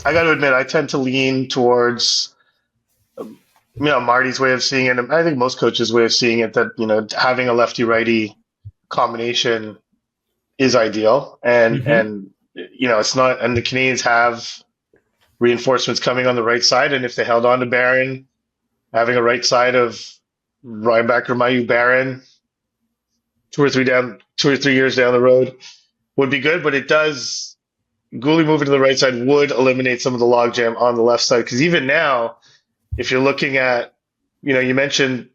I got to admit, I tend to lean towards, Marty's way of seeing it. And I think most coaches' way of seeing it that, having a lefty righty combination is ideal. Hmm. It's not, and the Canadiens have reinforcements coming on the right side. And if they held on to Barron, having a right side of Reinbacher, Mayu, Barron, 2 or 3 years down the road would be good. But it does, Gouli moving to the right side would eliminate some of the logjam on the left side. Because even now, if you're looking at, you mentioned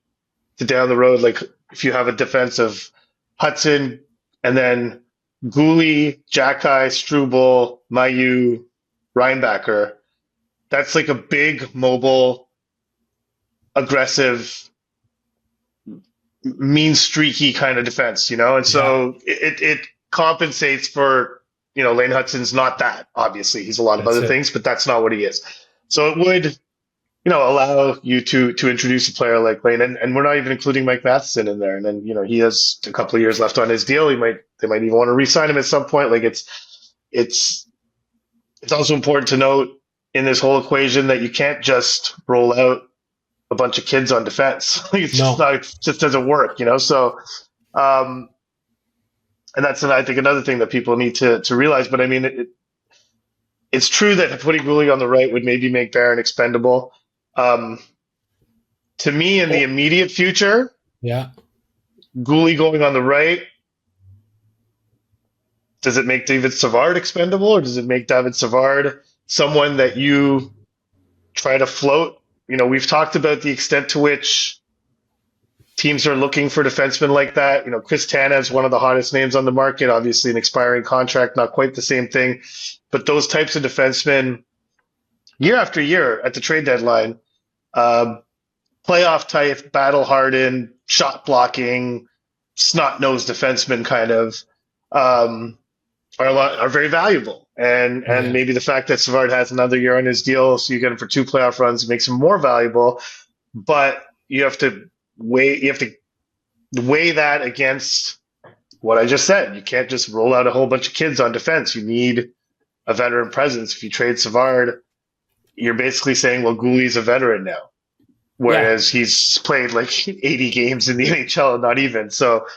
the down the road, like if you have a defense of Hudson and then Gouli, Jacki, Struble, Mayu, Reinbacher, that's like a big, mobile, aggressive, mean, streaky kind of defense, And Yeah, so it compensates for, Lane Hudson's not that, obviously. He's a lot of that's other it. things, but that's not what he is. So it would, allow you to introduce a player like Lane, and we're not even including Mike Matheson in there. And then, he has a couple of years left on his deal. They might even want to re-sign him at some point. Like it's also important to note in this whole equation that you can't just roll out a bunch of kids on defense. Like it's just No, not, it just doesn't work. So, um, and that's, I think, another thing that people need to realize. But I mean, it's true that putting Gouli on the right would maybe make Barron expendable. Um, to me, in the oh, immediate future, yeah. Gouli going on the right, does it make David Savard expendable, or does it make David Savard someone that you try to float? We've talked about the extent to which teams are looking for defensemen like that. Chris Tanev's one of the hottest names on the market, obviously an expiring contract, not quite the same thing. But those types of defensemen, year after year at the trade deadline, playoff type, battle hardened, shot blocking, snot nosed defensemen kind of are very valuable. And Yeah. maybe the fact that Savard has another year on his deal, so you get him for 2 playoff runs, makes him more valuable. But you have to weigh that against what I just said. You can't just roll out a whole bunch of kids on defense. You need a veteran presence. If you trade Savard, you're basically saying, well, Gouli's a veteran now, Yeah. whereas he's played like 80 games in the NHL, not even. So,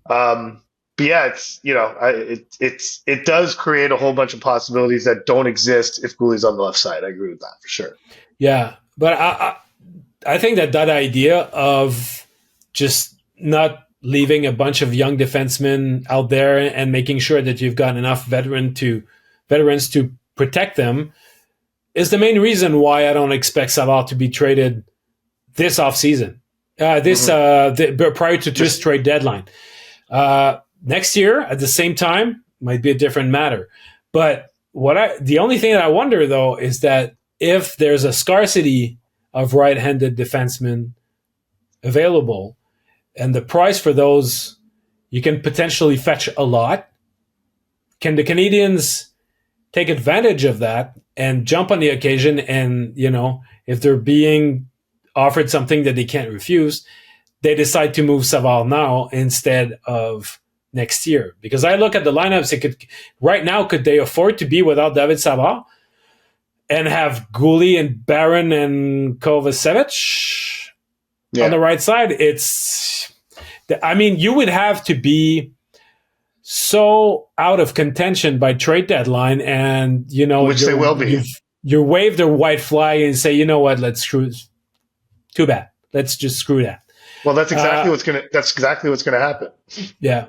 but yeah, it does create a whole bunch of possibilities that don't exist if Gouli's on the left side. I agree with that for sure. Yeah. But I think that idea of just not leaving a bunch of young defensemen out there and making sure that you've got enough veterans to protect them is the main reason why I don't expect Savard to be traded this offseason, Mm-hmm. prior to this Just trade deadline. Next year, at the same time, might be a different matter. But the only thing that I wonder though is that if there's a scarcity of right-handed defensemen available, and the price for those you can potentially fetch a lot, can the Canadiens take advantage of that and jump on the occasion? And if they're being offered something that they can't refuse, they decide to move Savard now instead of next year. Because I look at the lineups, right now, could they afford to be without David Savard and have Gouli and Barron and Kovacevic on yeah, the right side? You would have to be so out of contention by trade deadline, and which they will be. you wave the white flag and say, you know what, let's screw. Too bad. Let's just screw that. Well, Uh, that's exactly what's gonna happen. yeah,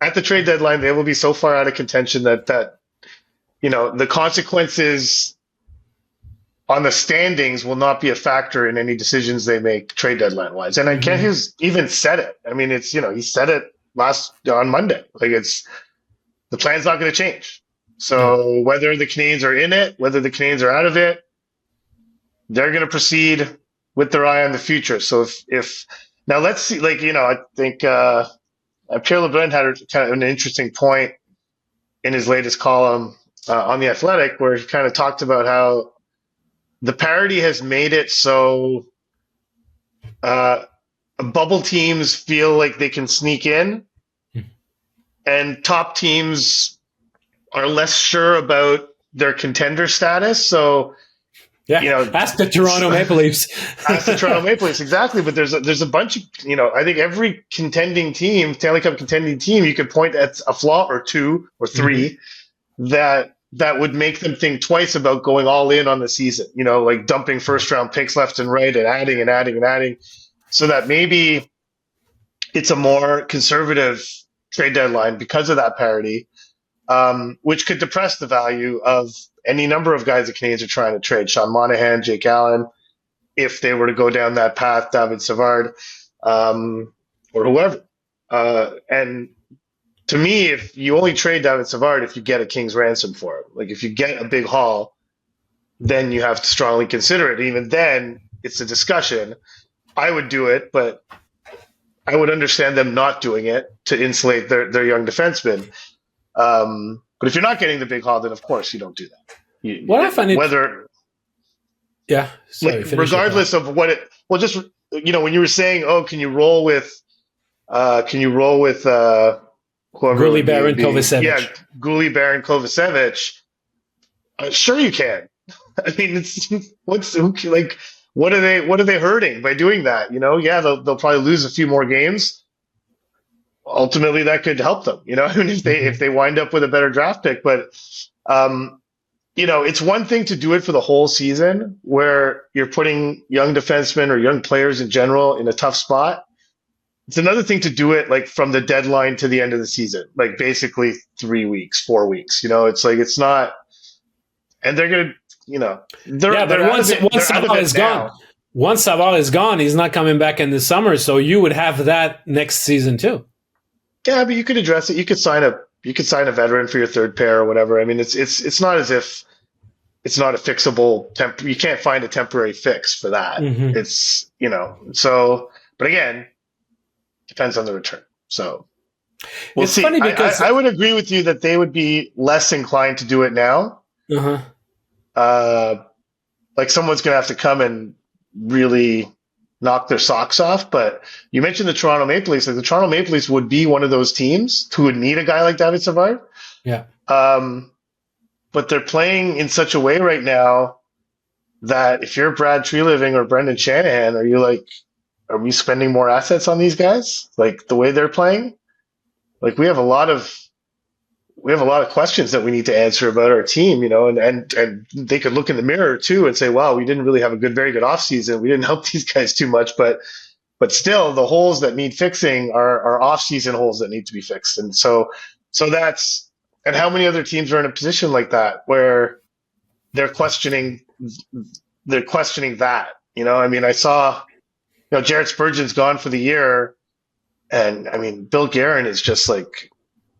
At the trade deadline, they will be so far out of contention that the consequences on the standings will not be a factor in any decisions they make trade deadline wise. And I can't mm-hmm. even said it. I mean, it's he said it on Monday. Like the plan's not going to change. No, So whether the Canadiens are in it, whether the Canadiens are out of it, they're going to proceed with their eye on the future. So if now let's see, I think Pierre LeBrun had kind of an interesting point in his latest column on The Athletic, where he kind of talked about how the parity has made it so bubble teams feel like they can sneak in, and top teams are less sure about their contender status. So, Yeah, ask the Toronto Maple Leafs. Ask the Toronto Maple Leafs, exactly. But there's a bunch of, I think every contending team, Stanley Cup contending team, you could point at a flaw or two or three that would make them think twice about going all in on the season. Like dumping first round picks left and right and adding and adding and adding, so that maybe it's a more conservative trade deadline because of that parity, which could depress the value of any number of guys the Canadiens are trying to trade. Sean Monahan, Jake Allen, if they were to go down that path, David Savard, or whoever. And to me, if you only trade David Savard if you get a king's ransom for him, like if you get a big haul, then you have to strongly consider it. Even then, it's a discussion. I would do it, but I would understand them not doing it to insulate their young defensemen. But if you're not getting the big haul, then of course you don't do that. What I find regardless of what it. Well, just when you were saying, can you roll with whoever Goulet, Barron, Kovacevic? Yeah, Goulet, Barron, Kovacevic. Sure, you can. I mean, what are they hurting by doing that? Yeah, they'll probably lose a few more games. Ultimately, that could help them. I mean, if they wind up with a better draft pick, but it's one thing to do it for the whole season, where you're putting young defensemen or young players in general in a tough spot. It's another thing to do it like from the deadline to the end of the season, like basically 3 weeks, 4 weeks. It's like it's not, and they're gonna, but once Savard is gone. Once Savard is gone, he's not coming back in the summer. So you would have that next season too. Yeah, but you could address it. You could sign a veteran for your third pair or whatever. I mean, it's not as if it's not a fixable you can't find a temporary fix for that. Mm-hmm. It's so. But again, depends on the return. So we'll see. Funny because I would agree with you that they would be less inclined to do it now. Like someone's going to have to come and really knock their socks off. But you mentioned the Toronto Maple Leafs. Like the Toronto Maple Leafs would be one of those teams who would need a guy like David Savard. Yeah. But they're playing in such a way right now that if you're Brad Treliving or Brendan Shanahan, are we spending more assets on these guys? Like the way they're playing? Like we have a lot of questions that we need to answer about our team, and they could look in the mirror too and say, wow, we didn't really have a very good offseason. We didn't help these guys too much, but still the holes that need fixing are off-season holes that need to be fixed. And so that's, and how many other teams are in a position like that where they're questioning that, I mean, I saw, Jared Spurgeon's gone for the year, and I mean, Bill Guerin is just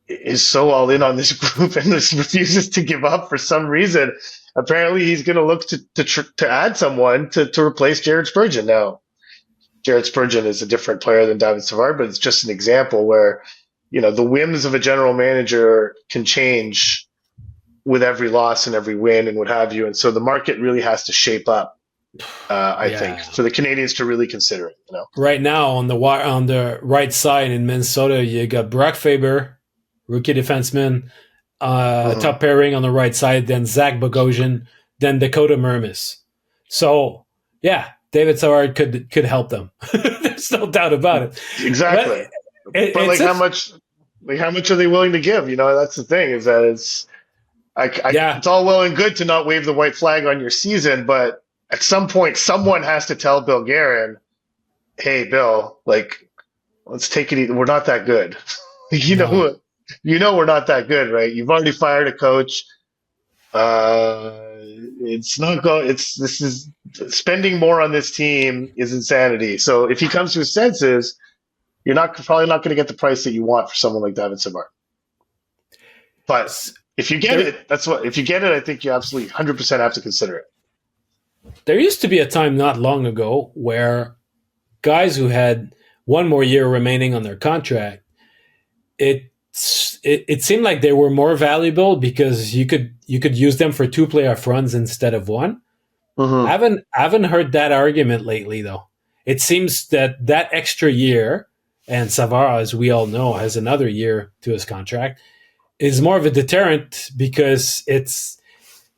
is so all in on this group and just refuses to give up for some reason. Apparently he's going to look to add someone to replace Jared Spurgeon. Now, Jared Spurgeon is a different player than David Savard, but it's just an example where, the whims of a general manager can change with every loss and every win and what have you. And so the market really has to shape up, I think, for the Canadiens to really consider it. Right now on the right side in Minnesota, you got Brock Faber, rookie defenseman, top pairing on the right side, then Zach Bogosian, then Dakota Mermis. So, yeah, David Savard could help them. There's no doubt about it. Exactly. But how much are they willing to give? That's the thing, is that it's all well and good to not wave the white flag on your season, but at some point, someone has to tell Bill Guerin, hey, Bill, let's take it easy. We're not that good. We're not that good, right? You've already fired a coach. It's not this is spending more on this team is insanity. So if he comes to his senses, you're probably not going to get the price that you want for someone like David Savard. But if you get it, I think you absolutely 100% have to consider it. There used to be a time not long ago where guys who had one more year remaining on their contract, it seemed like they were more valuable because you could use them for 2 playoff runs instead of one. Mm-hmm. I haven't heard that argument lately, though. It seems that extra year, and Savard, as we all know, has another year to his contract, is more of a deterrent because it's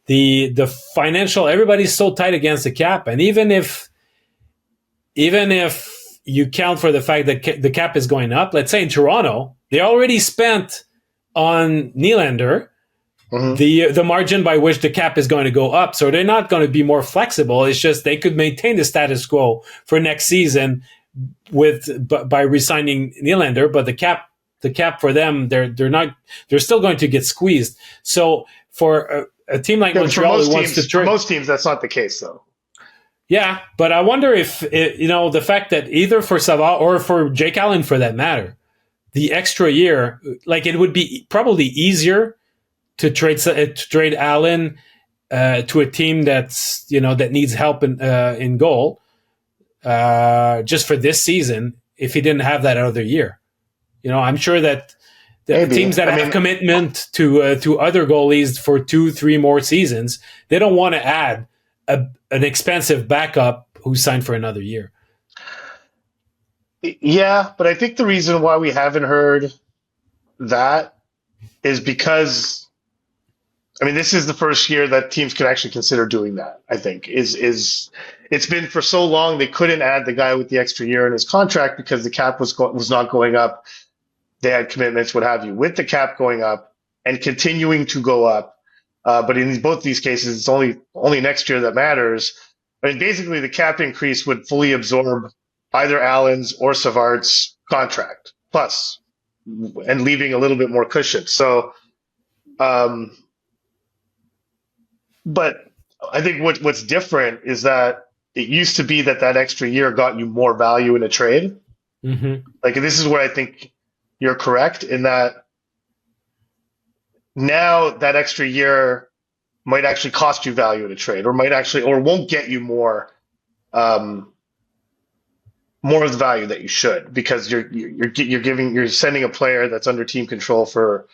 the financial, everybody's so tight against the cap, and even if you count for the fact that the cap is going up, let's say in Toronto, they already spent on Nylander the margin by which the cap is going to go up. So they're not going to be more flexible. It's just they could maintain the status quo for next season by re-signing Nylander, but the cap for them, they're still going to get squeezed. So for a team like Montreal who wants to trade, for most teams, that's not the case though. Yeah, but I wonder if the fact that either for Savard or for Jake Allen, for that matter, the extra year, like it would be probably easier to trade Allen to a team that's that needs help in goal just for this season if he didn't have that other year. I'm sure that the teams that have commitment to other goalies for 2-3 more seasons, they don't want to add an expensive backup who signed for another year. Yeah, but I think the reason why we haven't heard that is because, this is the first year that teams could actually consider doing that. I think is it's been for so long they couldn't add the guy with the extra year in his contract because the cap was not going up. They had commitments, what have you. With the cap going up and continuing to go up, but in both these cases, it's only next year that matters. Basically, the cap increase would fully absorb either Allen's or Savard's contract, plus, and leaving a little bit more cushion. So, but I think what's different is that it used to be that extra year got you more value in a trade. Mm-hmm. Like, this is where I think you're correct in that now that extra year might actually cost you value in a trade, or won't get you more of the value that you should, because you're sending a player that's under team control for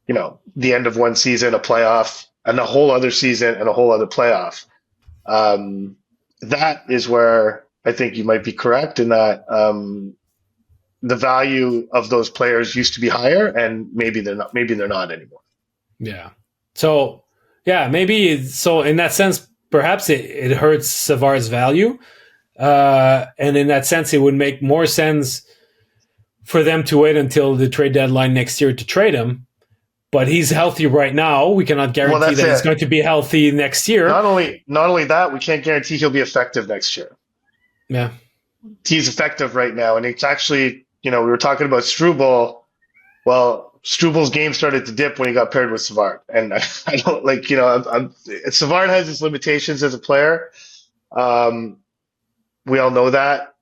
the end of one season, a playoff, and a whole other season and a whole other playoff. That is where I think you might be correct in that the value of those players used to be higher, and maybe they're not anymore. Yeah. So maybe so in that sense, perhaps it hurts Savard's value. And in that sense, it would make more sense for them to wait until the trade deadline next year to trade him. But he's healthy right now. We cannot guarantee that he's going to be healthy next year. Not only that, we can't guarantee he'll be effective next year. Yeah. He's effective right now. And it's actually, we were talking about Struble. Well, Struble's game started to dip when he got paired with Savard. And I don't Savard has his limitations as a player. We all know that.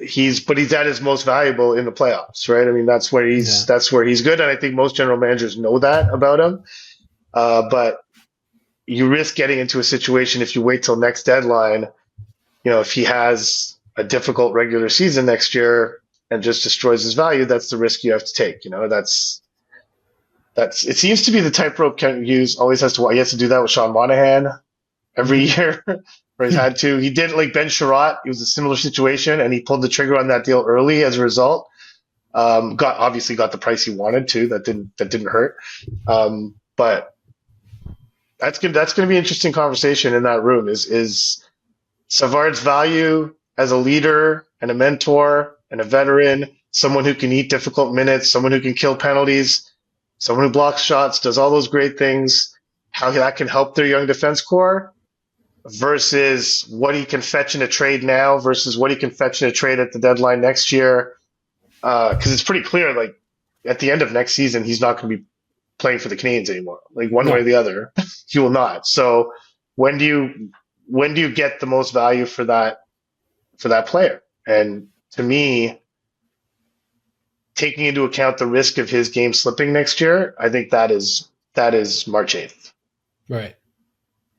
He's at his most valuable in the playoffs, right? That's where he's good, and I think most general managers know that about him. But you risk getting into a situation if you wait till next deadline. If he has a difficult regular season next year and just destroys his value, that's the risk you have to take. That's it seems to be the tightrope Kent Hughes always has to do that with Sean Monahan every year. Where he's had to. He did like Ben Sherratt. It was a similar situation, and he pulled the trigger on that deal early as a result. Obviously got the price he wanted to. That didn't hurt. But that's going to be an interesting conversation in that room. Is Savard's value as a leader and a mentor and a veteran, someone who can eat difficult minutes, someone who can kill penalties, someone who blocks shots, does all those great things, how that can help their young defense core, versus what he can fetch in a trade now versus what he can fetch in a trade at the deadline next year. Because it's pretty clear, like, at the end of next season, he's not going to be playing for the Canadiens anymore. Like, one way or the other, he will not. So when do you get the most value for that player? And to me, taking into account the risk of his game slipping next year, I think that is March 8th. Right.